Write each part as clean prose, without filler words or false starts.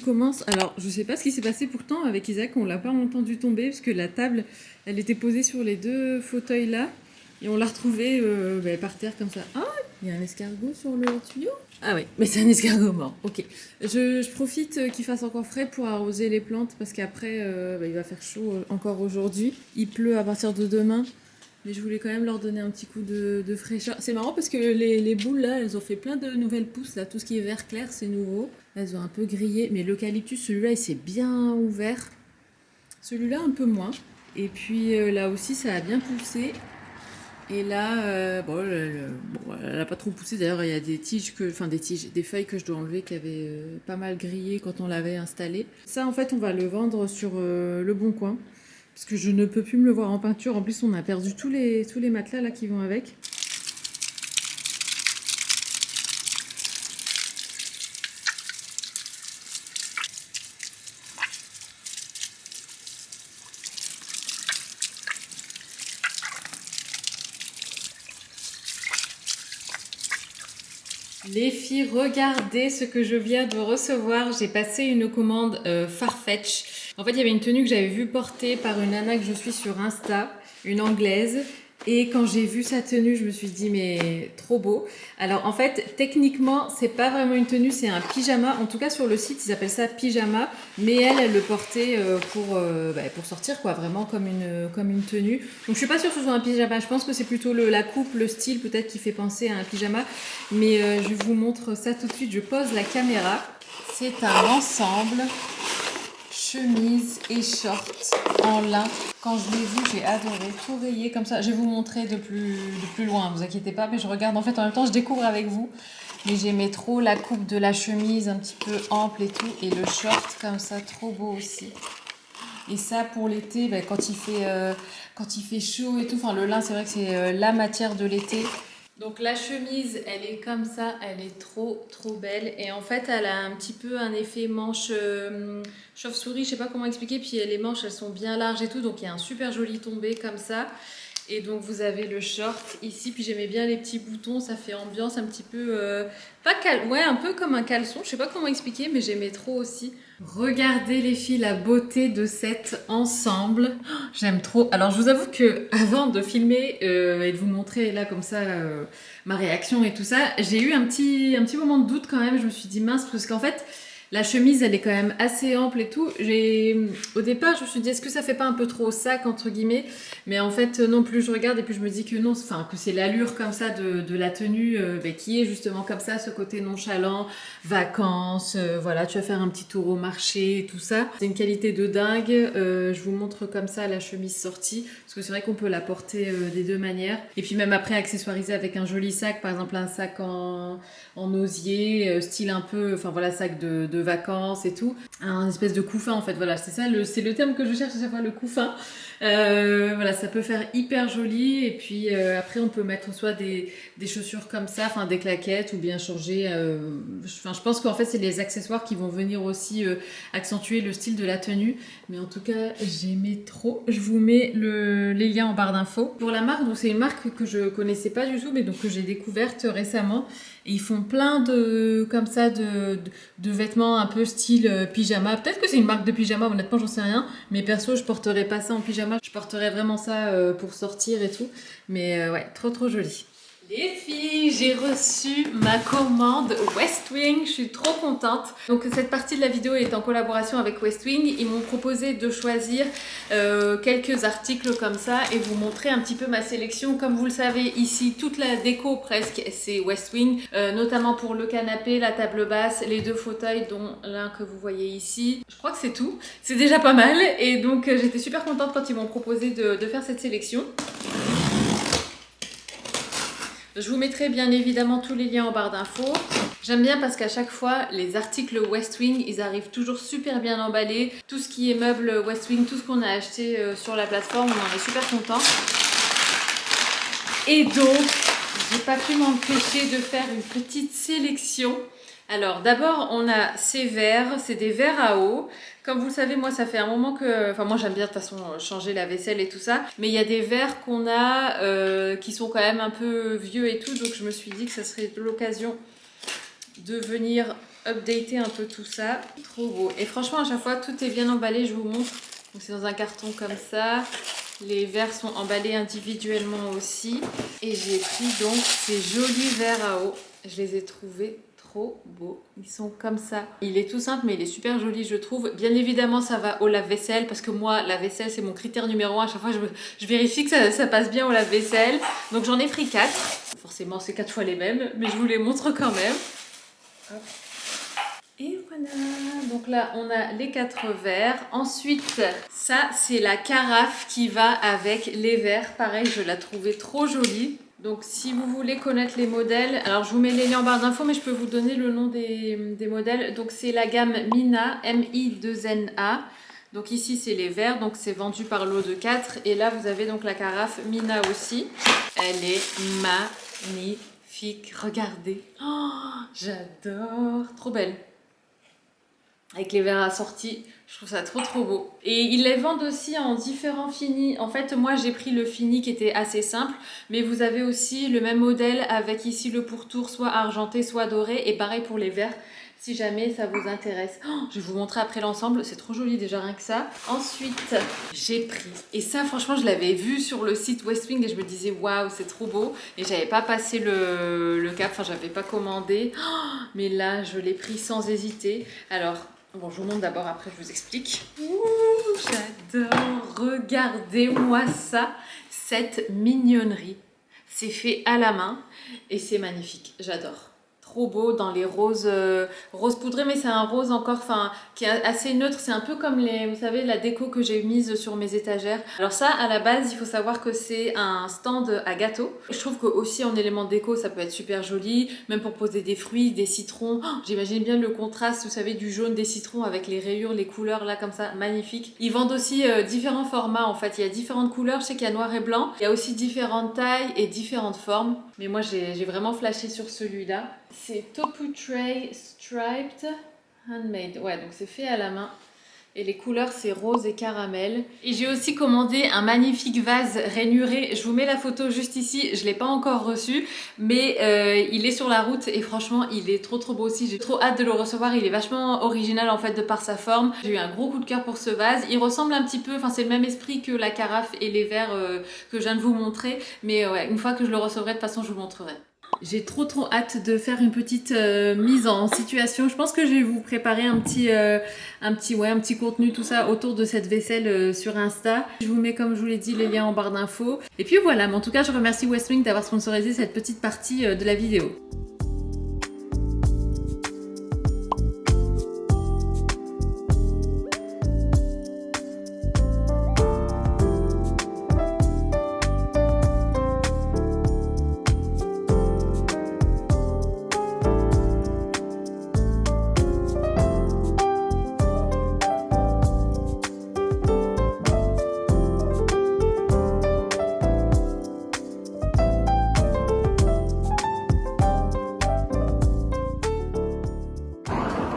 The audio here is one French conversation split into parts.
commence. Alors, je sais pas ce qui s'est passé pourtant avec Isaac, on l'a pas entendu tomber parce que la table, elle était posée sur les deux fauteuils là et on l'a retrouvée par terre comme ça. Ah, il y a un escargot sur le tuyau. Ah oui, mais c'est un escargot mort. Ok. Je profite qu'il fasse encore frais pour arroser les plantes parce qu'après, il va faire chaud encore aujourd'hui. Il pleut à partir de demain. Mais je voulais quand même leur donner un petit coup de fraîcheur. C'est marrant parce que les boules là, elles ont fait plein de nouvelles pousses là. Tout ce qui est vert clair, c'est nouveau. Elles ont un peu grillé. Mais l'eucalyptus, celui-là, il s'est bien ouvert. Celui-là, un peu moins. Et puis là aussi, ça a bien poussé. Et là, elle n'a pas trop poussé. D'ailleurs, il y a des tiges des feuilles que je dois enlever qui avaient pas mal grillé quand on l'avait installé. Ça, en fait, on va le vendre sur le Bon Coin. Parce que je ne peux plus me le voir en peinture. En plus, on a perdu tous les matelas là qui vont avec. Les filles, regardez ce que je viens de recevoir. J'ai passé une commande Farfetch. En fait, il y avait une tenue que j'avais vue porter par une nana que je suis sur Insta, une anglaise. Et quand j'ai vu sa tenue, je me suis dit, mais trop beau. Alors, en fait, techniquement, c'est pas vraiment une tenue, c'est un pyjama. En tout cas, sur le site, ils appellent ça pyjama. Mais elle le portait pour sortir, quoi, vraiment comme une tenue. Donc, je suis pas sûre que ce soit un pyjama. Je pense que c'est plutôt la coupe, le style, peut-être, qui fait penser à un pyjama. Mais je vous montre ça tout de suite. Je pose la caméra. C'est un ensemble chemise et short en lin. Quand je l'ai vu, j'ai adoré, tout rayé comme ça. Je vais vous montrer de plus loin, vous inquiétez pas, mais je regarde en fait en même temps, je découvre avec vous. Mais j'aimais trop la coupe de la chemise, un petit peu ample et tout, et le short comme ça, trop beau aussi. Et ça pour l'été, quand il fait chaud et tout, enfin le lin c'est vrai que c'est la matière de l'été. Donc la chemise, elle est comme ça, elle est trop belle. Et en fait, elle a un petit peu un effet manche chauve-souris, je sais pas comment expliquer. Puis les manches, elles sont bien larges et tout, donc il y a un super joli tombé comme ça. Et donc vous avez le short ici, puis j'aimais bien les petits boutons, ça fait ambiance un petit peu, un peu comme un caleçon, je sais pas comment expliquer, mais j'aimais trop aussi. Regardez les filles, la beauté de cet ensemble, j'aime trop. Alors je vous avoue que avant de filmer et de vous montrer là comme ça ma réaction et tout ça, j'ai eu un petit moment de doute quand même, je me suis dit mince, parce qu'en fait, la chemise, elle est quand même assez ample et tout. Au départ, je me suis dit, est-ce que ça fait pas un peu trop sac, entre guillemets? Mais en fait, non plus, je regarde et puis je me dis que non, que c'est l'allure comme ça de la tenue qui est justement comme ça, ce côté nonchalant, vacances, voilà, tu vas faire un petit tour au marché et tout ça. C'est une qualité de dingue. Je vous montre comme ça la chemise sortie, parce que c'est vrai qu'on peut la porter des deux manières. Et puis même après, accessoiriser avec un joli sac, par exemple un sac en osier, style un peu, enfin voilà, sac de vacances et tout. Un espèce de couffin en fait, voilà, c'est ça, c'est le terme que je cherche à chaque fois, le couffin. Voilà, ça peut faire hyper joli. Et puis après, on peut mettre soit des chaussures comme ça, enfin des claquettes, ou bien changer. Je pense qu'en fait, c'est les accessoires qui vont venir aussi accentuer le style de la tenue. Mais en tout cas, j'aimais trop. Je vous mets les liens en barre d'infos. Pour la marque, donc c'est une marque que je connaissais pas du tout, mais donc que j'ai découverte récemment. Et ils font plein de vêtements un peu style pyjama. Peut-être que c'est une marque de pyjama, honnêtement, j'en sais rien. Mais perso, je porterais pas ça en pyjama. Je porterais vraiment ça pour sortir et tout. Mais ouais, trop joli. Les filles, j'ai reçu ma commande Westwing, je suis trop contente. Donc cette partie de la vidéo est en collaboration avec Westwing. Ils m'ont proposé de choisir quelques articles comme ça et vous montrer un petit peu ma sélection. Comme vous le savez, ici, toute la déco presque, c'est Westwing, notamment pour le canapé, la table basse, les deux fauteuils dont l'un que vous voyez ici. Je crois que c'est tout, c'est déjà pas mal et donc j'étais super contente quand ils m'ont proposé de faire cette sélection. Je vous mettrai bien évidemment tous les liens en barre d'infos. J'aime bien parce qu'à chaque fois, les articles Westwing, ils arrivent toujours super bien emballés. Tout ce qui est meubles Westwing, tout ce qu'on a acheté sur la plateforme, on en est super content. Et donc, j'ai pas pu m'empêcher de faire une petite sélection. Alors d'abord, on a ces verres, c'est des verres à eau. Comme vous le savez, moi ça fait un moment que... Enfin moi j'aime bien de toute façon changer la vaisselle et tout ça. Mais il y a des verres qu'on a qui sont quand même un peu vieux et tout. Donc je me suis dit que ça serait l'occasion de venir updater un peu tout ça. Trop beau. Et franchement, à chaque fois, tout est bien emballé, je vous montre. Donc c'est dans un carton comme ça. Les verres sont emballés individuellement aussi. Et j'ai pris donc ces jolis verres à eau. Je les ai trouvés trop beaux. Ils sont comme ça. Il est tout simple, mais il est super joli, je trouve. Bien évidemment, ça va au lave-vaisselle, parce que moi, la vaisselle, c'est mon critère numéro 1. À chaque fois, je vérifie que ça passe bien au lave-vaisselle. Donc j'en ai pris 4. Forcément, c'est 4 fois les mêmes, mais je vous les montre quand même. Hop. Et voilà, donc là on a les 4 verres. Ensuite, ça c'est la carafe qui va avec les verres. Pareil, je la trouvais trop jolie. Donc si vous voulez connaître les modèles, alors je vous mets les liens en barre d'infos, mais je peux vous donner le nom des modèles. Donc c'est la gamme Mina, M-I-2-N-A. Donc ici c'est les verres, donc c'est vendu par lot de 4. Et là vous avez donc la carafe Mina aussi. Elle est magnifique, regardez. Oh, j'adore, trop belle. Avec les verres assortis, je trouve ça trop beau. Et ils les vendent aussi en différents finis. En fait, moi j'ai pris le fini qui était assez simple, mais vous avez aussi le même modèle avec ici le pourtour soit argenté, soit doré, et pareil pour les verres, si jamais ça vous intéresse. Oh, je vais vous montrer après l'ensemble, c'est trop joli déjà rien que ça. Ensuite, j'ai pris, et ça franchement je l'avais vu sur le site Westwing et je me disais waouh c'est trop beau, et j'avais pas passé le cap, enfin j'avais pas commandé, oh, mais là je l'ai pris sans hésiter. Alors, bon, je vous montre d'abord, après je vous explique. Ouh, j'adore, regardez-moi ça, cette mignonnerie. C'est fait à la main et c'est magnifique, j'adore. Trop beau dans les roses, roses poudrées, mais c'est un rose encore, enfin, qui est assez neutre. C'est un peu comme les, vous savez, la déco que j'ai mise sur mes étagères. Alors ça, à la base, il faut savoir que c'est un stand à gâteaux. Je trouve que aussi en élément de déco, ça peut être super joli, même pour poser des fruits, des citrons. Oh, j'imagine bien le contraste, vous savez, du jaune des citrons avec les rayures, les couleurs là comme ça, magnifique. Ils vendent aussi différents formats en fait. Il y a différentes couleurs, je sais qu'il y a noir et blanc. Il y a aussi différentes tailles et différentes formes. Mais moi, j'ai vraiment flashé sur celui-là. C'est Topu Tray Striped Handmade. Ouais, donc c'est fait à la main. Et les couleurs, c'est rose et caramel. Et j'ai aussi commandé un magnifique vase rainuré. Je vous mets la photo juste ici. Je ne l'ai pas encore reçu, mais il est sur la route et franchement, il est trop beau aussi. J'ai trop hâte de le recevoir. Il est vachement original en fait de par sa forme. J'ai eu un gros coup de cœur pour ce vase. Il ressemble un petit peu, enfin c'est le même esprit que la carafe et les verres que je viens de vous montrer. Mais ouais, une fois que je le recevrai, de toute façon, je vous montrerai. J'ai trop hâte de faire une petite mise en situation. Je pense que je vais vous préparer un petit contenu tout ça autour de cette vaisselle sur Insta. Je vous mets comme je vous l'ai dit les liens en barre d'infos. Et puis voilà, mais en tout cas je remercie Westwing d'avoir sponsorisé cette petite partie de la vidéo.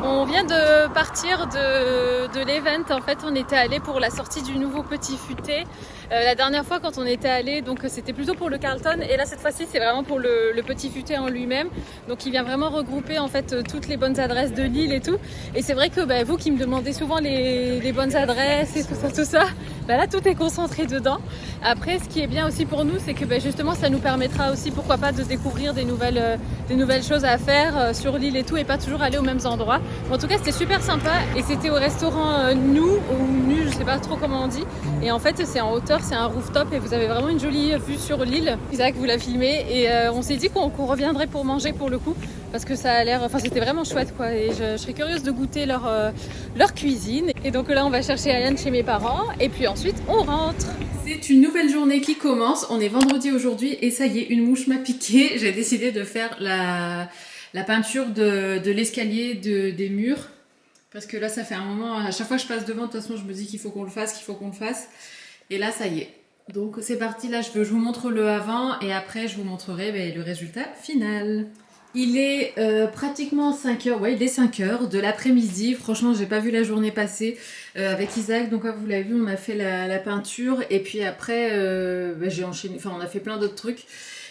On vient de partir de l'event. En fait, on était allé pour la sortie du nouveau Petit Futé. La dernière fois, quand on était allé, donc c'était plutôt pour le Carlton, et là cette fois-ci, c'est vraiment pour le Petit Futé en lui-même. Donc, il vient vraiment regrouper en fait toutes les bonnes adresses de Lille et tout. Et c'est vrai que vous qui me demandez souvent les bonnes adresses et tout ça, là tout est concentré dedans. Après, ce qui est bien aussi pour nous, c'est que justement, ça nous permettra aussi, pourquoi pas, de découvrir des nouvelles choses à faire sur l'île et tout, et pas toujours aller aux mêmes endroits. En tout cas, c'était super sympa, et c'était au restaurant Nou, ou Nu, je sais pas trop comment on dit. Et en fait, c'est en hauteur, c'est un rooftop, et vous avez vraiment une jolie vue sur l'île. Isaac vous l'a filmé, et on s'est dit qu'on reviendrait pour manger pour le coup, parce que ça a l'air, enfin c'était vraiment chouette quoi, et je serais curieuse de goûter leur cuisine. Et donc là, on va chercher Ayane chez mes parents, et puis ensuite on rentre. C'est une nouvelle journée qui commence, on est vendredi aujourd'hui, et ça y est, une mouche m'a piqué. J'ai décidé de faire la peinture de l'escalier des murs, parce que là ça fait un moment, à chaque fois que je passe devant, de toute façon je me dis qu'il faut qu'on le fasse, et là ça y est. Donc c'est parti, là je vous montre le avant, et après je vous montrerai le résultat final. Il est pratiquement 5 heures, ouais, il est 5 heures de l'après-midi. Franchement, j'ai pas vu la journée passer avec Isaac. Donc, comme vous l'avez vu, on a fait la peinture. Et puis après, j'ai enchaîné, enfin, on a fait plein d'autres trucs.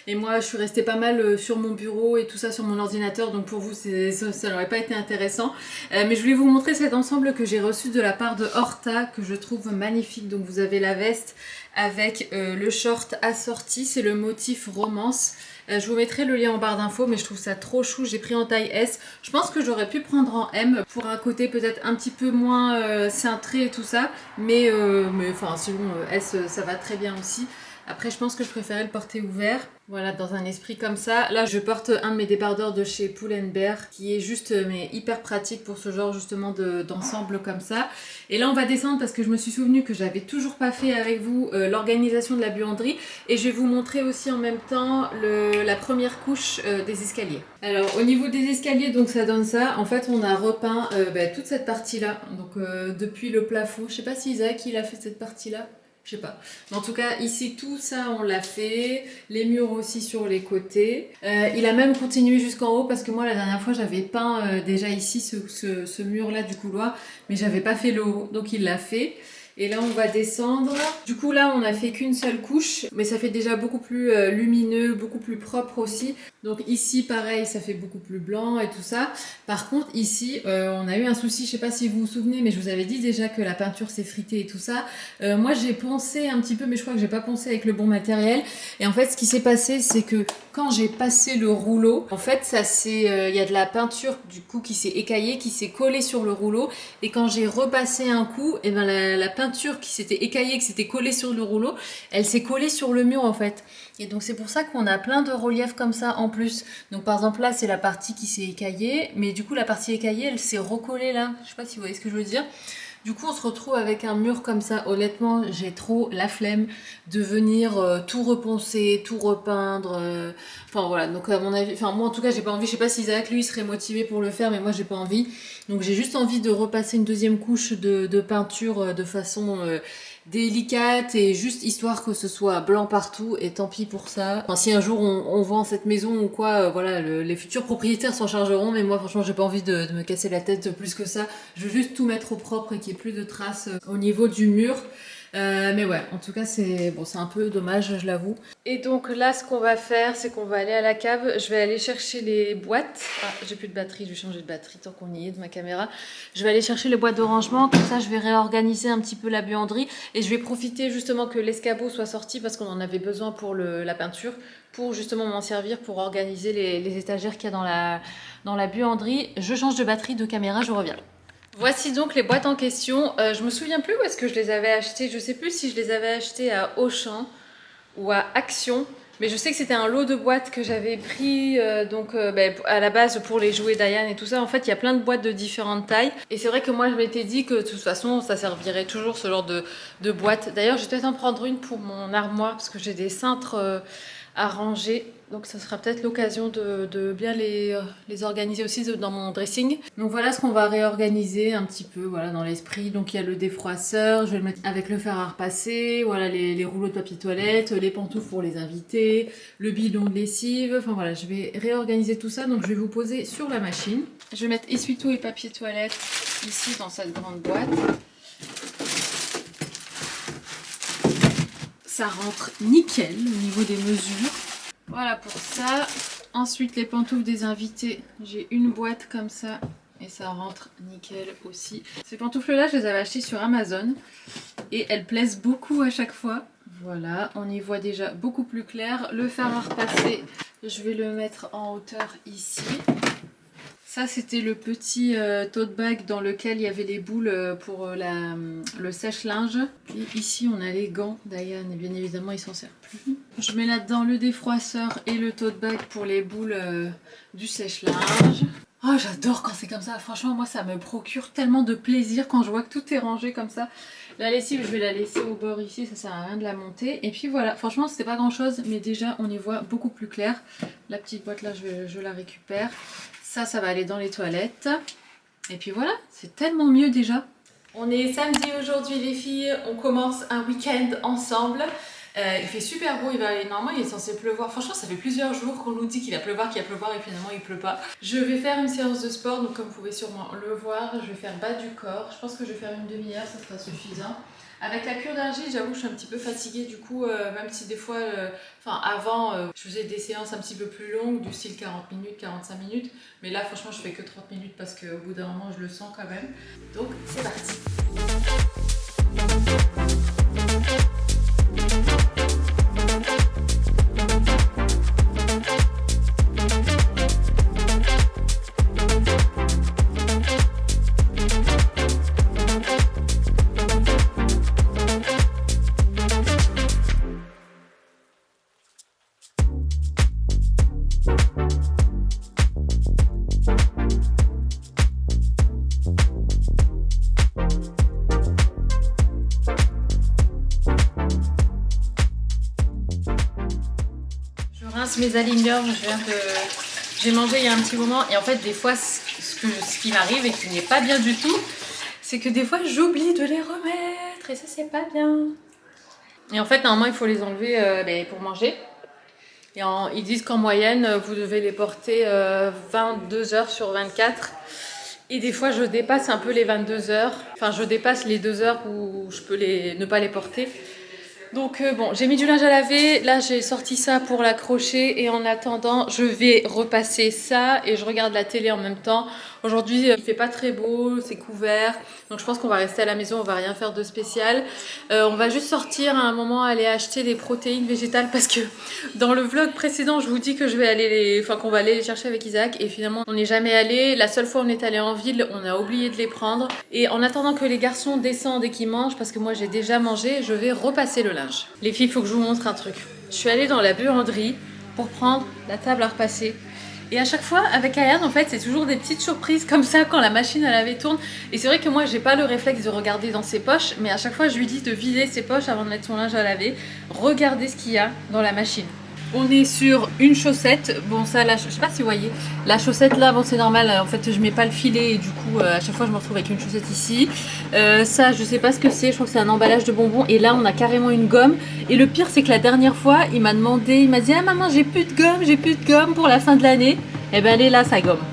Et moi, je suis restée pas mal sur mon bureau et tout ça sur mon ordinateur. Donc, pour vous, ça n'aurait pas été intéressant. Mais je voulais vous montrer cet ensemble que j'ai reçu de la part de Horta, que je trouve magnifique. Donc, vous avez la veste avec le short assorti. C'est le motif romance. Je vous mettrai le lien en barre d'infos, mais je trouve ça trop chou. J'ai pris en taille S. Je pense que j'aurais pu prendre en M pour un côté peut-être un petit peu moins cintré et tout ça. Mais enfin, sinon, S, ça va très bien aussi. Après, je pense que je préférais le porter ouvert. Voilà, dans un esprit comme ça. Là, je porte un de mes débardeurs de chez Pull&Bear qui est juste mais hyper pratique pour ce genre justement d'ensemble comme ça. Et là, on va descendre parce que je me suis souvenu que j'avais toujours pas fait avec vous l'organisation de la buanderie. Et je vais vous montrer aussi en même temps la première couche des escaliers. Alors, au niveau des escaliers, donc ça donne ça. En fait, on a repeint toute cette partie-là. Donc, depuis le plafond. Je sais pas si Isaac, il a fait cette partie-là. Je sais pas. Mais en tout cas, ici, tout ça, on l'a fait. Les murs aussi sur les côtés. Il a même continué jusqu'en haut parce que moi, la dernière fois, j'avais peint déjà ici ce mur-là du couloir. Mais j'avais pas fait le haut. Donc, il l'a fait. Et là, on va descendre. Du coup, là, on a fait qu'une seule couche. Mais ça fait déjà beaucoup plus lumineux, beaucoup plus propre aussi. Donc ici, pareil, ça fait beaucoup plus blanc et tout ça. Par contre, ici, on a eu un souci. Je sais pas si vous vous souvenez, mais je vous avais dit déjà que la peinture s'effritait et tout ça. Moi, j'ai poncé un petit peu, mais je crois que j'ai pas poncé avec le bon matériel. Et en fait, ce qui s'est passé, c'est que quand j'ai passé le rouleau, en fait, il y a de la peinture du coup qui s'est écaillée, qui s'est collée sur le rouleau. Et quand j'ai repassé un coup, et ben la peinture qui s'était écaillée, qui s'était collée sur le rouleau, elle s'est collée sur le mur en fait. Et donc c'est pour ça qu'on a plein de reliefs comme ça en plus. Donc par exemple là, c'est la partie qui s'est écaillée, mais du coup la partie écaillée, elle s'est recollée là. Je sais pas si vous voyez ce que je veux dire. Du coup, on se retrouve avec un mur comme ça. Honnêtement, j'ai trop la flemme de venir tout reponcer, tout repeindre. Enfin voilà, donc à mon avis, enfin moi en tout cas, j'ai pas envie. Je sais pas si Isaac lui serait motivé pour le faire, mais moi j'ai pas envie. Donc j'ai juste envie de repasser une deuxième couche de peinture de façon délicate et juste histoire que ce soit blanc partout. Et tant pis pour ça. Enfin, si un jour on vend cette maison ou quoi, voilà, les futurs propriétaires s'en chargeront. Mais moi franchement, j'ai pas envie de me casser la tête plus que ça. Je veux juste tout mettre au propre et qu'il n'y ait plus de traces au niveau du mur. Mais ouais, en tout cas, c'est bon, c'est un peu dommage, je l'avoue. Et donc là, ce qu'on va faire, c'est qu'on va aller à la cave. Je vais aller chercher les boîtes. Ah, j'ai plus de batterie, je vais changer de batterie tant qu'on y est de ma caméra. Je vais aller chercher les boîtes de rangement. Comme ça, je vais réorganiser un petit peu la buanderie. Et je vais profiter justement que l'escabeau soit sorti parce qu'on en avait besoin pour la peinture. Pour justement m'en servir pour organiser les étagères qu'il y a dans la buanderie. Je change de batterie, de caméra, je reviens. Voici donc les boîtes en question. Je me souviens plus où est-ce que je les avais achetées. Je sais plus si je les avais achetées à Auchan ou à Action. Mais je sais que c'était un lot de boîtes que j'avais pris à la base pour les jouets Diane et tout ça. En fait, il y a plein de boîtes de différentes tailles. Et c'est vrai que moi, je m'étais dit que de toute façon, ça servirait toujours ce genre de boîte. D'ailleurs, je vais peut-être en prendre une pour mon armoire parce que j'ai des cintres à ranger. Donc ça sera peut-être l'occasion de bien les organiser aussi dans mon dressing. Donc voilà ce qu'on va réorganiser un petit peu voilà, dans l'esprit. Donc il y a le défroisseur, je vais le mettre avec le fer à repasser, voilà les rouleaux de papier toilette, les pantoufles pour les invités, le bidon de lessive. Enfin voilà, je vais réorganiser tout ça. Donc je vais vous poser sur la machine. Je vais mettre essuie-tout et papier toilette ici dans cette grande boîte. Ça rentre nickel au niveau des mesures. Voilà pour ça. Ensuite, les pantoufles des invités. J'ai une boîte comme ça et ça rentre nickel aussi. Ces pantoufles-là, je les avais achetées sur Amazon et elles plaisent beaucoup à chaque fois. Voilà, on y voit déjà beaucoup plus clair. Le fer à repasser, je vais le mettre en hauteur ici. Ça, c'était le petit tote bag dans lequel il y avait les boules pour le sèche-linge. Puis ici, on a les gants Diane et bien évidemment, il s'en sert plus. Je mets là-dedans le défroisseur et le tote bag pour les boules du sèche-linge. Oh, j'adore quand c'est comme ça. Franchement, moi, ça me procure tellement de plaisir quand je vois que tout est rangé comme ça. La lessive, je vais la laisser au bord ici, ça sert à rien de la monter. Et puis voilà, franchement, c'était pas grand-chose, mais déjà, on y voit beaucoup plus clair. La petite boîte là, je la récupère. Ça va aller dans les toilettes. Et puis voilà, c'est tellement mieux déjà. On est samedi aujourd'hui les filles, on commence un week-end ensemble. Il fait super beau, normalement il est censé pleuvoir. Franchement, ça fait plusieurs jours qu'on nous dit qu'il va pleuvoir et finalement il pleut pas. Je vais faire une séance de sport, donc comme vous pouvez sûrement le voir, je vais faire bas du corps. Je pense que je vais faire une demi-heure, ça sera suffisant. Avec la cure d'argile, j'avoue que je suis un petit peu fatiguée, du coup, même si des fois, avant, je faisais des séances un petit peu plus longues, du style 40 minutes, 45 minutes. Mais là, franchement, je fais que 30 minutes parce qu'au bout d'un moment, je le sens quand même. Donc, c'est parti. Mes aligneurs, j'ai mangé il y a un petit moment et en fait des fois ce qui m'arrive et qui n'est pas bien du tout, c'est que des fois j'oublie de les remettre et ça c'est pas bien. Et en fait normalement il faut les enlever pour manger. Et ils disent qu'en moyenne vous devez les porter 22 heures sur 24. Et des fois je dépasse un peu les 22 heures, enfin je dépasse les 2 heures où je peux ne pas les porter. Donc bon, j'ai mis du linge à laver, là j'ai sorti ça pour l'accrocher et en attendant je vais repasser ça et je regarde la télé en même temps. Aujourd'hui il fait pas très beau, c'est couvert, donc je pense qu'on va rester à la maison, on va rien faire de spécial. On va juste sortir à un moment, aller acheter des protéines végétales parce que dans le vlog précédent je vous dis que qu'on va aller les chercher avec Isaac et finalement on n'est jamais allé. La seule fois on est allé en ville, on a oublié de les prendre et en attendant que les garçons descendent et qu'ils mangent, parce que moi j'ai déjà mangé, je vais repasser le linge. Les filles, il faut que je vous montre un truc. Je suis allée dans la buanderie pour prendre la table à repasser. Et à chaque fois, avec Ayane, en fait, c'est toujours des petites surprises comme ça quand la machine à laver tourne. Et c'est vrai que moi, j'ai pas le réflexe de regarder dans ses poches, mais à chaque fois, je lui dis de vider ses poches avant de mettre son linge à laver. Regardez ce qu'il y a dans la machine. On est sur une chaussette. Bon, ça, là, je sais pas si vous voyez. La chaussette là, bon, c'est normal. En fait, je mets pas le filet et du coup, à chaque fois, je me retrouve avec une chaussette ici. Ça, je sais pas ce que c'est. Je crois que c'est un emballage de bonbons. Et là, on a carrément une gomme. Et le pire, c'est que la dernière fois, il m'a dit, ah maman, j'ai plus de gomme pour la fin de l'année. Et ben, elle est là, sa gomme.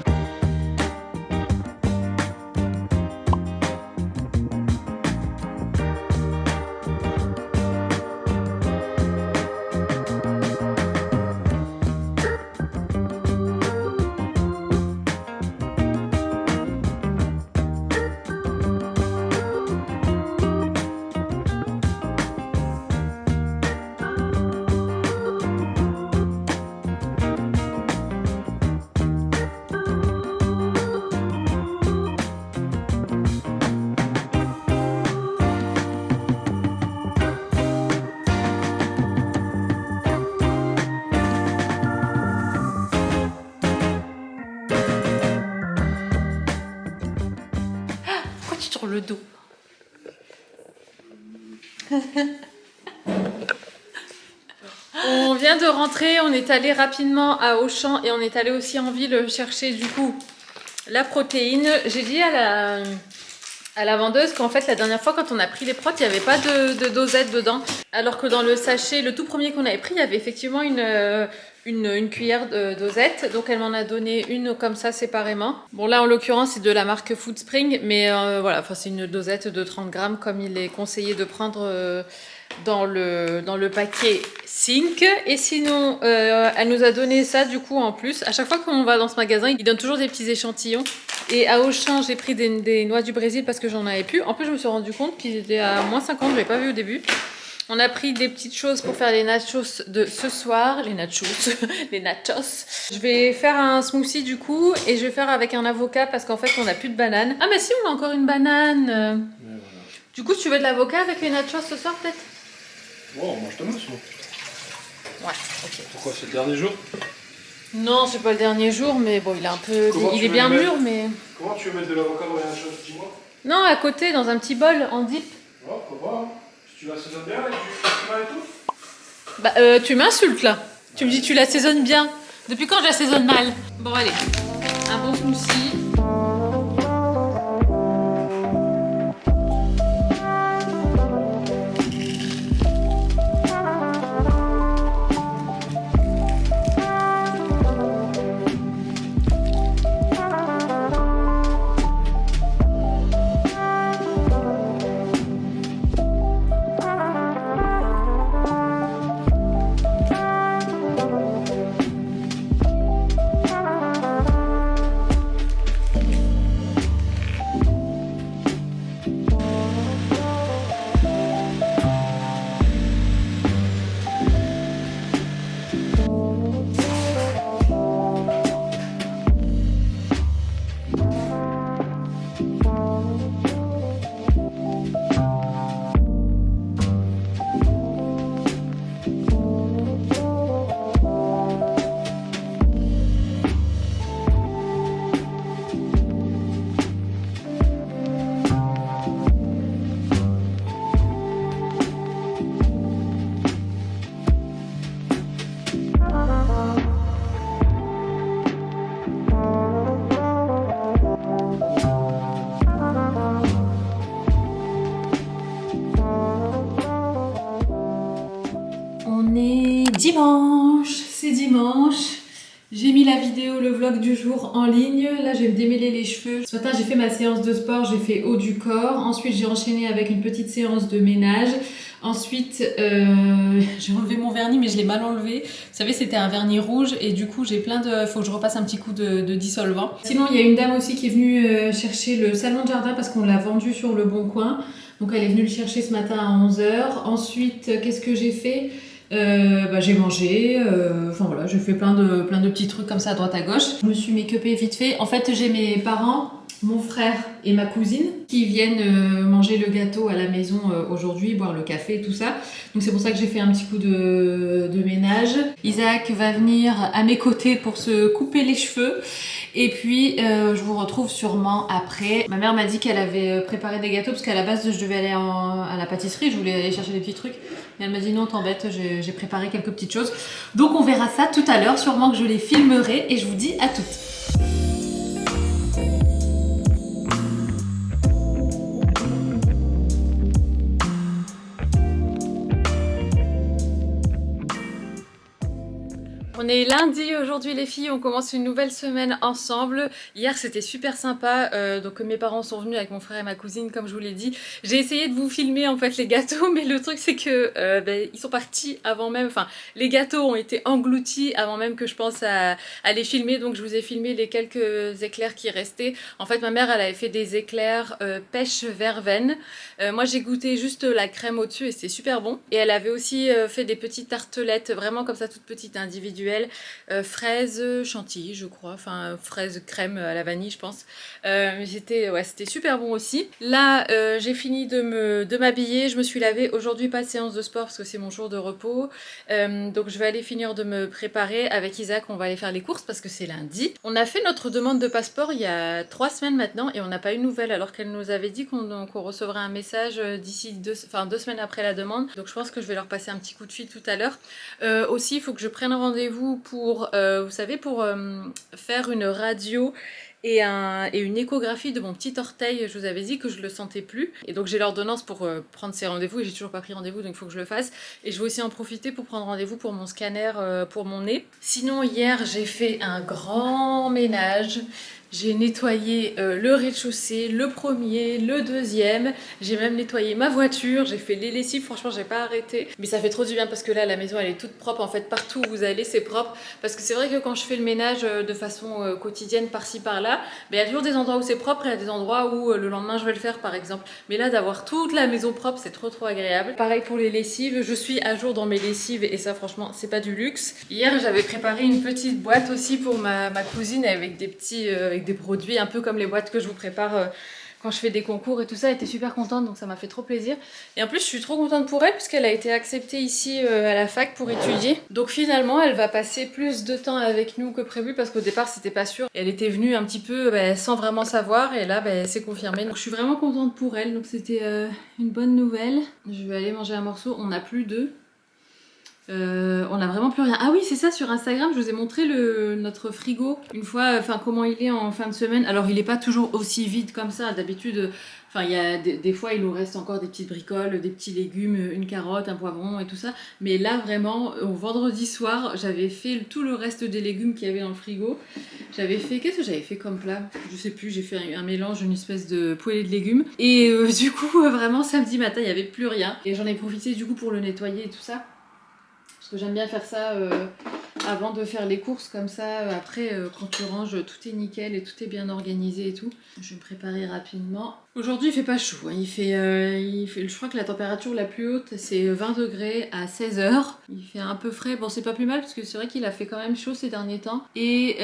Sur le dos. On vient de rentrer, on est allé rapidement à Auchan et on est allé aussi en ville chercher du coup la protéine. J'ai dit à la vendeuse qu'en fait la dernière fois quand on a pris les protes, il n'y avait pas de dosette dedans. Alors que dans le sachet, le tout premier qu'on avait pris, il y avait effectivement une cuillère de dosette. Donc elle m'en a donné une comme ça séparément. Bon là en l'occurrence c'est de la marque Food Spring, mais voilà, c'est une dosette de 30 grammes comme il est conseillé de prendre dans le paquet Sync. Et sinon elle nous a donné ça du coup en plus. À chaque fois qu'on va dans ce magasin, il donne toujours des petits échantillons. Et à Auchan j'ai pris des noix du Brésil parce que j'en avais plus. En plus je me suis rendu compte qu'ils étaient à moins 50, je l'avais pas vu au début. On a pris des petites choses pour faire les nachos de ce soir. Les nachos. Les nachos. Je vais faire un smoothie du coup. Et je vais faire avec un avocat parce qu'en fait on n'a plus de banane. Ah mais si, on a encore une banane. Voilà. Du coup tu veux de l'avocat avec les nachos ce soir peut-être? Ouais, on mange demain sinon. Ouais, ok. Pourquoi, c'est le dernier jour? Non, c'est pas le dernier jour, mais bon, il est un peu... Il est bien mûr, mais... Comment tu veux mettre de l'avocat dans les nachos, dis-moi? Non, à côté, dans un petit bol, en dip. Ouais, faut voir. Si tu l'assaisonnes bien avec du cumin et tout? Bah, tu m'insultes là. Tu me dis tu l'assaisonnes bien. Depuis quand je l'assaisonne mal? Bon, allez. Un bon smoothie. dimanche. J'ai mis la vidéo, le vlog du jour en ligne. Là, je vais me démêler les cheveux. Ce matin, j'ai fait ma séance de sport, j'ai fait haut du corps. Ensuite, j'ai enchaîné avec une petite séance de ménage. Ensuite, j'ai enlevé mon vernis, mais je l'ai mal enlevé. Vous savez, c'était un vernis rouge et du coup, j'ai plein de... Faut que je repasse un petit coup de dissolvant. Sinon, il y a une dame aussi qui est venue chercher le salon de jardin parce qu'on l'a vendu sur le Bon Coin. Donc, elle est venue le chercher ce matin à 11h. Ensuite, qu'est-ce que j'ai fait ? J'ai mangé, enfin voilà, j'ai fait plein de petits trucs comme ça à droite à gauche. Je me suis make-upée vite fait. En fait, j'ai mes parents, mon frère et ma cousine qui viennent manger le gâteau à la maison aujourd'hui, boire le café, tout ça. Donc c'est pour ça que j'ai fait un petit coup de ménage. Isaac va venir à mes côtés pour se couper les cheveux. Et puis je vous retrouve sûrement après. Ma mère m'a dit qu'elle avait préparé des gâteaux parce qu'à la base je devais aller à la pâtisserie, je voulais aller chercher des petits trucs. Et elle m'a dit non, t'embête, j'ai préparé quelques petites choses. Donc on verra ça tout à l'heure, sûrement que je les filmerai et je vous dis à toutes. On est lundi aujourd'hui les filles, on commence une nouvelle semaine ensemble. Hier c'était super sympa, donc mes parents sont venus avec mon frère et ma cousine comme je vous l'ai dit. J'ai essayé de vous filmer en fait les gâteaux, mais le truc c'est que ils sont partis avant même, enfin les gâteaux ont été engloutis avant même que je pense à les filmer, donc je vous ai filmé les quelques éclairs qui restaient. En fait ma mère elle avait fait des éclairs pêche verveine, moi j'ai goûté juste la crème au dessus et c'était super bon. Et elle avait aussi fait des petites tartelettes vraiment comme ça toutes petites individuelles. Fraises chantilly je crois, enfin fraises crème à la vanille je pense, c'était super bon aussi. Là j'ai fini de m'habiller, je me suis lavée aujourd'hui, pas de séance de sport parce que c'est mon jour de repos, donc je vais aller finir de me préparer. Avec Isaac on va aller faire les courses parce que c'est lundi. On a fait notre demande de passeport il y a 3 semaines maintenant et on n'a pas eu de nouvelles alors qu'elle nous avait dit qu'on recevrait un message d'ici 2 semaines après la demande, donc je pense que je vais leur passer un petit coup de fil tout à l'heure. Aussi il faut que je prenne rendez-vous pour, vous savez, pour faire une radio et une échographie de mon petit orteil. Je vous avais dit que je le sentais plus et donc j'ai l'ordonnance pour prendre ces rendez-vous et j'ai toujours pas pris rendez-vous, donc il faut que je le fasse. Et je vais aussi en profiter pour prendre rendez-vous pour mon scanner pour mon nez. Sinon hier j'ai fait un grand ménage. J'ai nettoyé le rez-de-chaussée, le premier, le deuxième. J'ai même nettoyé ma voiture. J'ai fait les lessives. Franchement, j'ai pas arrêté. Mais ça fait trop du bien parce que là, la maison, elle est toute propre. En fait, partout où vous allez, c'est propre. Parce que c'est vrai que quand je fais le ménage de façon quotidienne, par-ci, par-là, il y a toujours des endroits où c'est propre et il y a des endroits où le lendemain, je vais le faire, par exemple. Mais là, d'avoir toute la maison propre, c'est trop, trop agréable. Pareil pour les lessives. Je suis à jour dans mes lessives et ça, franchement, c'est pas du luxe. Hier, j'avais préparé une petite boîte aussi pour ma cousine avec des petits... avec des produits un peu comme les boîtes que je vous prépare quand je fais des concours et tout ça. Elle était super contente, donc ça m'a fait trop plaisir. Et en plus je suis trop contente pour elle puisqu'elle a été acceptée ici à la fac pour étudier. Donc finalement elle va passer plus de temps avec nous que prévu parce qu'au départ c'était pas sûr. Elle était venue un petit peu sans vraiment savoir et là c'est confirmé. Donc je suis vraiment contente pour elle, donc c'était une bonne nouvelle. Je vais aller manger un morceau, on n'a plus d'œufs. On a vraiment plus rien. Ah oui, c'est ça, sur Instagram, je vous ai montré notre frigo une fois, enfin comment il est en fin de semaine. Alors il est pas toujours aussi vide comme ça, d'habitude, enfin il y a des fois il nous reste encore des petites bricoles, des petits légumes, une carotte, un poivron et tout ça. Mais là vraiment, au vendredi soir, j'avais fait tout le reste des légumes qu'il y avait dans le frigo. J'avais fait, qu'est-ce que j'avais fait comme plat? Je sais plus, j'ai fait un mélange, une espèce de poêlée de légumes. Et du coup, vraiment samedi matin, il y avait plus rien. Et j'en ai profité du coup pour le nettoyer et tout ça. Parce que j'aime bien faire ça avant de faire les courses comme ça. Après, quand tu ranges, tout est nickel et tout est bien organisé et tout. Je vais me préparer rapidement. Aujourd'hui, il fait pas chaud. Hein. Il fait, je crois que la température la plus haute, c'est 20 degrés à 16h. Il fait un peu frais. Bon, c'est pas plus mal parce que c'est vrai qu'il a fait quand même chaud ces derniers temps. Et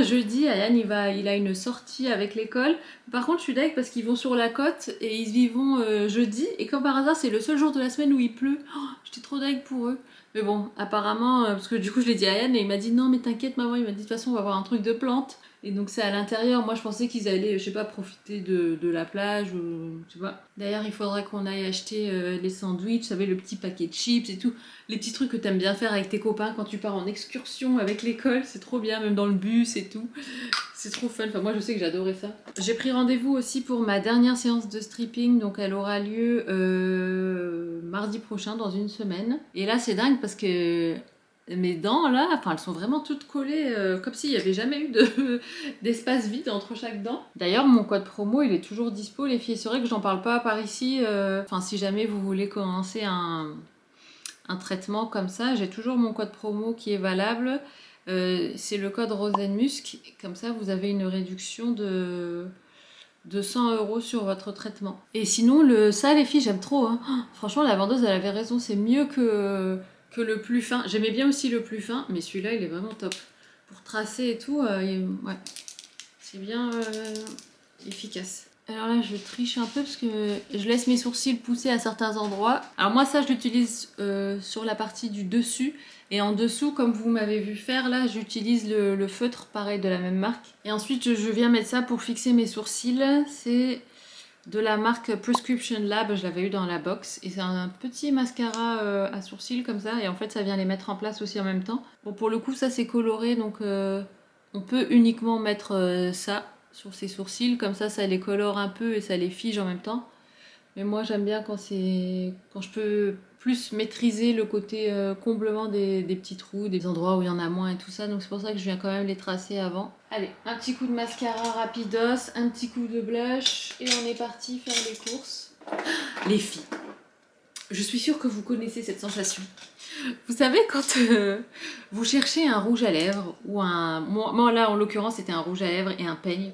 jeudi, Ayane, il a une sortie avec l'école. Par contre, je suis deg parce qu'ils vont sur la côte et ils y vont jeudi. Et comme par hasard, c'est le seul jour de la semaine où il pleut. Oh, j'étais trop deg pour eux. Mais bon, apparemment, parce que du coup je l'ai dit à Yann et il m'a dit non mais t'inquiète maman, il m'a dit de toute façon on va avoir un truc de plantes. Et donc c'est à l'intérieur, moi je pensais qu'ils allaient, je sais pas, profiter de la plage ou tu vois. D'ailleurs il faudrait qu'on aille acheter les sandwichs, vous savez le petit paquet de chips et tout. Les petits trucs que t'aimes bien faire avec tes copains quand tu pars en excursion avec l'école, c'est trop bien, même dans le bus et tout. C'est trop fun, enfin moi je sais que j'adorais ça. J'ai pris rendez-vous aussi pour ma dernière séance de stripping, donc elle aura lieu mardi prochain, dans une semaine. Et là c'est dingue parce que mes dents là, enfin elles sont vraiment toutes collées comme s'il n'y avait jamais eu d'espace vide entre chaque dent. D'ailleurs mon code promo il est toujours dispo les filles, c'est vrai que j'en parle pas par ici, enfin si jamais vous voulez commencer un traitement comme ça, j'ai toujours mon code promo qui est valable, c'est le code Rosenmusk, comme ça vous avez une réduction de 100 € sur votre traitement. Et sinon, ça, les filles, j'aime trop. Hein. Oh, franchement, la vendeuse, elle avait raison. C'est mieux que le plus fin. J'aimais bien aussi le plus fin, mais celui-là, il est vraiment top. Pour tracer et tout, ouais, c'est bien efficace. Alors là, je triche un peu parce que je laisse mes sourcils pousser à certains endroits. Alors moi, ça, je l'utilise sur la partie du dessus. Et en dessous, comme vous m'avez vu faire, là, j'utilise le feutre, pareil, de la même marque. Et ensuite, je viens mettre ça pour fixer mes sourcils. C'est de la marque Prescription Lab, je l'avais eu dans la box. Et c'est un petit mascara à sourcils comme ça. Et en fait, ça vient les mettre en place aussi en même temps. Bon, pour le coup, ça, c'est coloré. Donc, on peut uniquement mettre ça sur ses sourcils, comme ça les colore un peu et ça les fige en même temps. Mais moi j'aime bien quand je peux plus maîtriser le côté comblement des petits trous, des endroits où il y en a moins et tout ça, donc c'est pour ça que je viens quand même les tracer avant. Allez, un petit coup de mascara rapidos, un petit coup de blush et on est parti faire les courses. Les filles, je suis sûre que vous connaissez cette sensation. Vous savez quand vous cherchez un rouge à lèvres ou moi là en l'occurrence c'était un rouge à lèvres et un peigne.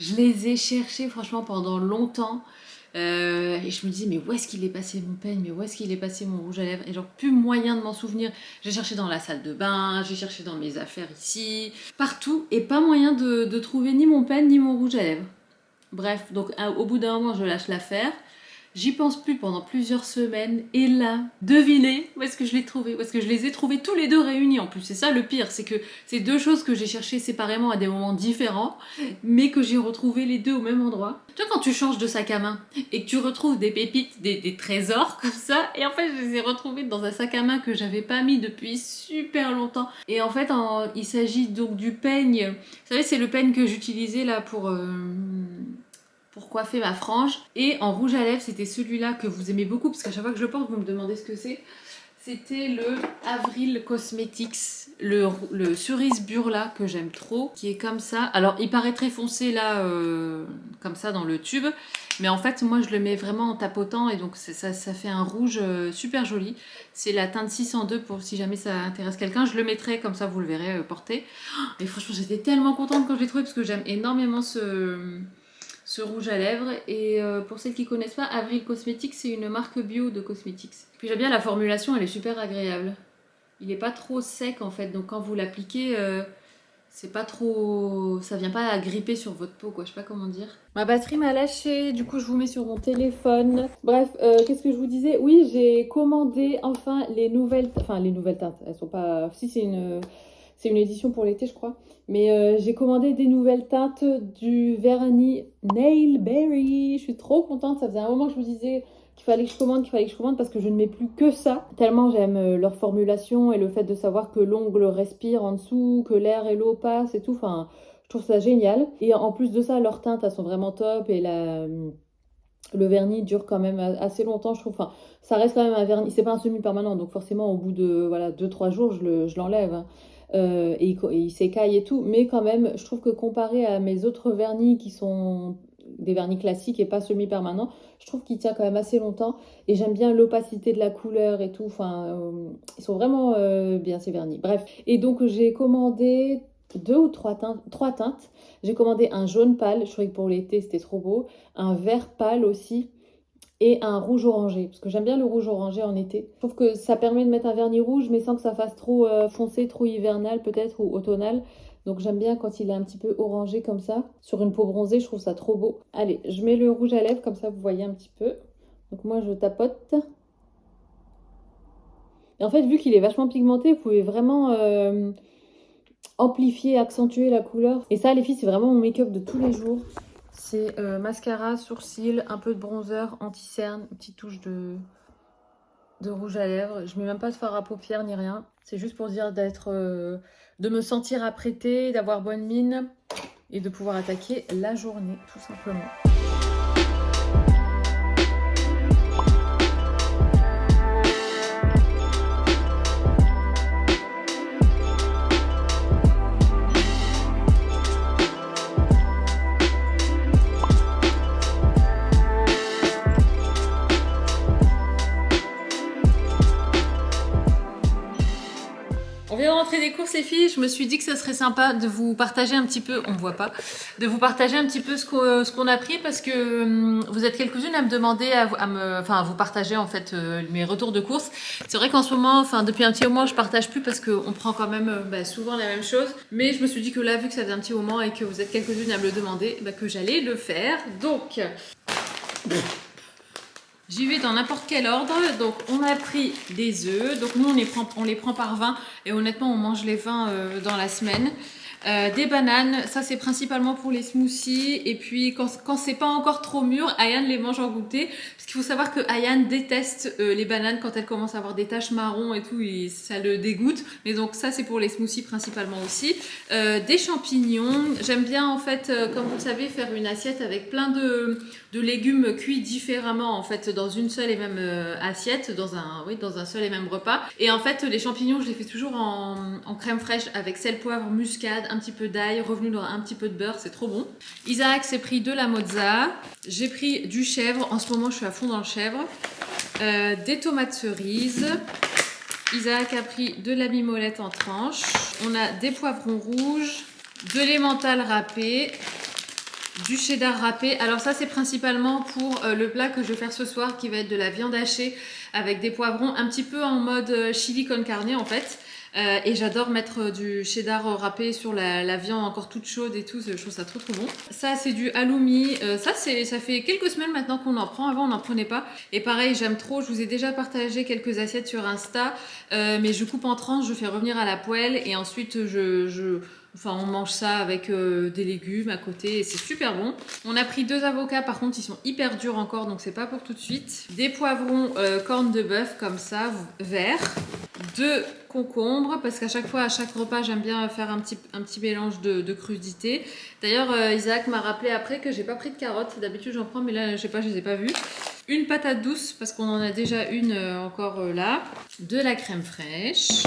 Je les ai cherchés franchement pendant longtemps et je me disais mais où est-ce qu'il est passé mon peigne, mais où est-ce qu'il est passé mon rouge à lèvres, et genre plus moyen de m'en souvenir. J'ai cherché dans la salle de bain, j'ai cherché dans mes affaires ici, partout, et pas moyen de trouver ni mon peigne ni mon rouge à lèvres. Bref, donc au bout d'un moment je lâche l'affaire. J'y pense plus pendant plusieurs semaines et là, devinez où est-ce que je l'ai trouvé, où est-ce que je les ai trouvés tous les deux réunis en plus. C'est ça le pire, c'est que c'est deux choses que j'ai cherchées séparément à des moments différents, mais que j'ai retrouvées les deux au même endroit. Tu vois quand tu changes de sac à main et que tu retrouves des pépites, des trésors comme ça, et en fait je les ai retrouvés dans un sac à main que j'avais pas mis depuis super longtemps. Et en fait il s'agit donc du peigne, vous savez c'est le peigne que j'utilisais là pour coiffer ma frange. Et en rouge à lèvres, c'était celui-là que vous aimez beaucoup, parce qu'à chaque fois que je le porte, vous me demandez ce que c'est. C'était le Avril Cosmetics, le cerise burla que j'aime trop, qui est comme ça. Alors, il paraît très foncé là, comme ça dans le tube, mais en fait, moi, je le mets vraiment en tapotant, et donc ça fait un rouge super joli. C'est la teinte 602 pour si jamais ça intéresse quelqu'un. Je le mettrai, comme ça, vous le verrez porter. Et franchement, j'étais tellement contente quand je l'ai trouvé, parce que j'aime énormément ce rouge à lèvres. Et pour celles qui connaissent pas, Avril Cosmetics, c'est une marque bio de cosmetics. Puis j'aime bien la formulation, elle est super agréable. Il est pas trop sec en fait, donc quand vous l'appliquez, c'est pas trop, ça vient pas à gripper sur votre peau quoi, je sais pas comment dire. Ma batterie m'a lâché, du coup je vous mets sur mon téléphone. Bref, qu'est-ce que je vous disais? Oui, j'ai commandé enfin les nouvelles teintes. Elles sont pas, si c'est une édition pour l'été je crois. Mais j'ai commandé des nouvelles teintes du vernis Nail Berry. Je suis trop contente. Ça faisait un moment que je me disais qu'il fallait que je commande, parce que je ne mets plus que ça. Tellement j'aime leur formulation et le fait de savoir que l'ongle respire en dessous, que l'air et l'eau passent et tout. Enfin, je trouve ça génial. Et en plus de ça, leurs teintes, elles sont vraiment top. Et le vernis dure quand même assez longtemps, je trouve. Enfin, ça reste quand même un vernis. C'est pas un semi-permanent, donc forcément, au bout de 2-3 jours, je l'enlève. Hein. Et il s'écaille et tout, mais quand même je trouve que comparé à mes autres vernis qui sont des vernis classiques et pas semi-permanents, je trouve qu'il tient quand même assez longtemps, et j'aime bien l'opacité de la couleur et tout. Enfin, ils sont vraiment bien ces vernis. Bref, et donc j'ai commandé 2 ou 3 teintes. J'ai commandé un jaune pâle, je trouvais que pour l'été c'était trop beau, un vert pâle aussi, et un rouge orangé, parce que j'aime bien le rouge orangé en été. Je trouve que ça permet de mettre un vernis rouge, mais sans que ça fasse trop foncé, trop hivernal peut-être, ou automnal. Donc j'aime bien quand il est un petit peu orangé comme ça. Sur une peau bronzée, je trouve ça trop beau. Allez, je mets le rouge à lèvres, comme ça vous voyez un petit peu. Donc moi je tapote. Et en fait, vu qu'il est vachement pigmenté, vous pouvez vraiment amplifier, accentuer la couleur. Et ça les filles, c'est vraiment mon make-up de tous les jours. C'est mascara, sourcils, un peu de bronzer, anti-cerne, une petite touche de rouge à lèvres. Je mets même pas de fard à paupières ni rien. C'est juste pour dire de me sentir apprêtée, d'avoir bonne mine et de pouvoir attaquer la journée, tout simplement. courses les filles, je me suis dit que ça serait sympa de vous partager un petit peu, on me voit pas, de vous partager un petit peu ce qu'on a pris parce que vous êtes quelques-unes à me demander, à vous partager en fait mes retours de courses. C'est vrai qu'en ce moment, depuis un petit moment, je partage plus parce qu'on prend quand même souvent la même chose. Mais je me suis dit que là, vu que ça faisait un petit moment et que vous êtes quelques-unes à me le demander, que j'allais le faire. Donc... J'y vais dans n'importe quel ordre. Donc on a pris des œufs. Donc nous on les prend par 20 et honnêtement on mange les 20 dans la semaine. Des bananes, ça c'est principalement pour les smoothies. Et puis quand c'est pas encore trop mûr, Ayane les mange en goûter. Parce qu'il faut savoir que Ayane déteste les bananes quand elles commencent à avoir des taches marron et tout, et ça le dégoûte. Mais donc ça c'est pour les smoothies principalement aussi. Des champignons, j'aime bien en fait, comme vous le savez, faire une assiette avec plein de légumes cuits différemment en fait dans une seule et même assiette, dans un seul et même repas. Et en fait les champignons je les fais toujours en crème fraîche avec sel, poivre, muscade, un petit peu d'ail, revenu dans un petit peu de beurre, c'est trop bon. Isaac s'est pris de la mozza, j'ai pris du chèvre, en ce moment je suis à fond dans le chèvre, des tomates cerises, Isaac a pris de la mimolette en tranches, on a des poivrons rouges, de l'emmental râpé, du cheddar râpé. Alors ça c'est principalement pour le plat que je vais faire ce soir qui va être de la viande hachée avec des poivrons un petit peu en mode chili con carne en fait. Et j'adore mettre du cheddar râpé sur la viande encore toute chaude et tout, je trouve ça trop bon. Ça c'est du halloumi, ça fait quelques semaines maintenant qu'on en prend, avant on n'en prenait pas. Et pareil j'aime trop, je vous ai déjà partagé quelques assiettes sur Insta, mais je coupe en tranches, je fais revenir à la poêle et ensuite on mange ça avec des légumes à côté et c'est super bon. On a pris 2 avocats, par contre ils sont hyper durs encore donc c'est pas pour tout de suite. Des poivrons cornes de bœuf comme ça, verts. 2 concombres parce qu'à chaque fois, à chaque repas, j'aime bien faire un petit mélange de crudités. D'ailleurs, Isaac m'a rappelé après que j'ai pas pris de carottes. D'habitude, j'en prends, mais là, je sais pas, je les ai pas vues. Une patate douce parce qu'on en a déjà une encore là. De la crème fraîche.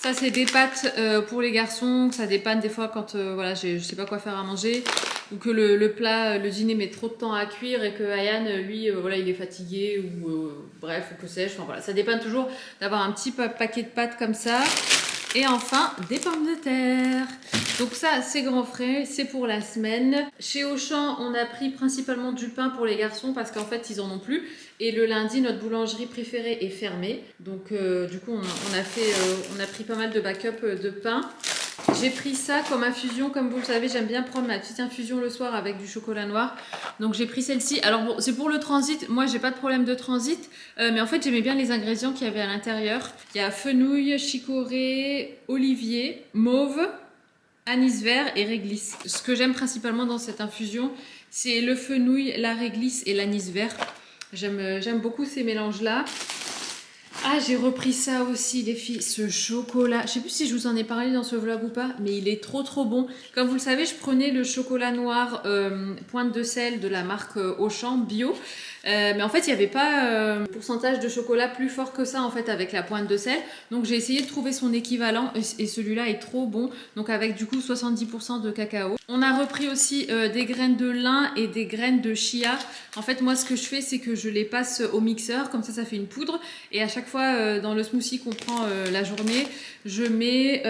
Ça, c'est des pâtes pour les garçons. Ça dépanne des fois quand je sais pas quoi faire à manger. Ou que le dîner met trop de temps à cuire et que Ayane, lui, il est fatigué ou bref, ou que sais-je. Enfin voilà, ça dépanne toujours d'avoir un petit paquet de pâtes comme ça. Et enfin, des pommes de terre. Donc ça, c'est grand frais, c'est pour la semaine. Chez Auchan, on a pris principalement du pain pour les garçons parce qu'en fait, ils en ont plus. Et le lundi, notre boulangerie préférée est fermée. Donc du coup, on a pris pas mal de backup de pain. J'ai pris ça comme infusion, comme vous le savez, j'aime bien prendre ma petite infusion le soir avec du chocolat noir. Donc j'ai pris celle-ci. Alors bon, c'est pour le transit, moi j'ai pas de problème de transit, mais en fait j'aimais bien les ingrédients qu'il y avait à l'intérieur. Il y a fenouil, chicorée, olivier, mauve, anis vert et réglisse. Ce que j'aime principalement dans cette infusion, c'est le fenouil, la réglisse et l'anis vert. J'aime beaucoup ces mélanges-là. Ah, j'ai repris ça aussi, les filles, ce chocolat. Je sais plus si je vous en ai parlé dans ce vlog ou pas, mais il est trop bon. Comme vous le savez, je prenais le chocolat noir pointe de sel de la marque Auchan bio. Mais en fait, il n'y avait pas un pourcentage de chocolat plus fort que ça en fait avec la pointe de sel. Donc j'ai essayé de trouver son équivalent et celui-là est trop bon. Donc avec du coup 70% de cacao. On a repris aussi des graines de lin et des graines de chia. En fait, moi ce que je fais, c'est que je les passe au mixeur, comme ça fait une poudre. Et à chaque fois dans le smoothie qu'on prend la journée, je mets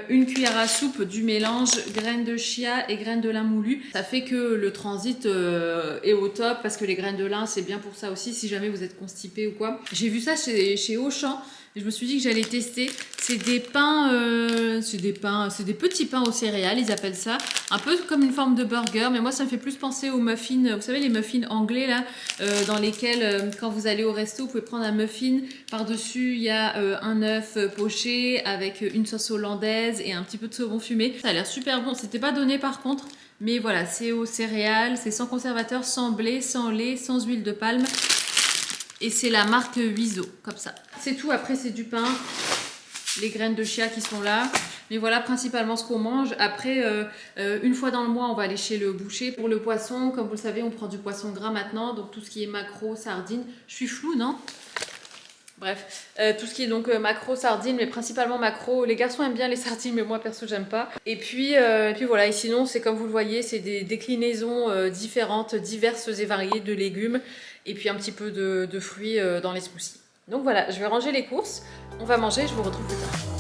une cuillère à soupe du mélange graines de chia et graines de lin moulu. Ça fait que le transit est au top parce que les graines de lin c'est bien pour ça aussi si jamais vous êtes constipé ou quoi. J'ai vu ça chez Auchan et je me suis dit que j'allais tester. C'est des pains, c'est des petits pains aux céréales, ils appellent ça. Un peu comme une forme de burger, mais moi ça me fait plus penser aux muffins. Vous savez les muffins anglais là, dans lesquels quand vous allez au resto, vous pouvez prendre un muffin. Par-dessus il y a un œuf poché avec une sauce hollandaise et un petit peu de saumon fumé. Ça a l'air super bon. C'était pas donné par contre. Mais voilà, c'est aux céréales, c'est sans conservateur, sans blé, sans lait, sans huile de palme. Et c'est la marque Wiso, comme ça. C'est tout, après c'est du pain, les graines de chia qui sont là. Mais voilà principalement ce qu'on mange. Après, une fois dans le mois, on va aller chez le boucher. Pour le poisson, comme vous le savez, on prend du poisson gras maintenant. Donc tout ce qui est maquereau, sardines. Je suis floue, non ? Bref, tout ce qui est donc maquereau, sardines, mais principalement maquereau. Les garçons aiment bien les sardines, mais moi perso j'aime pas. Et puis voilà, et sinon c'est comme vous le voyez, c'est des déclinaisons différentes, diverses et variées de légumes. Et puis un petit peu de fruits dans les smoothies. Donc voilà, je vais ranger les courses, on va manger, je vous retrouve plus tard.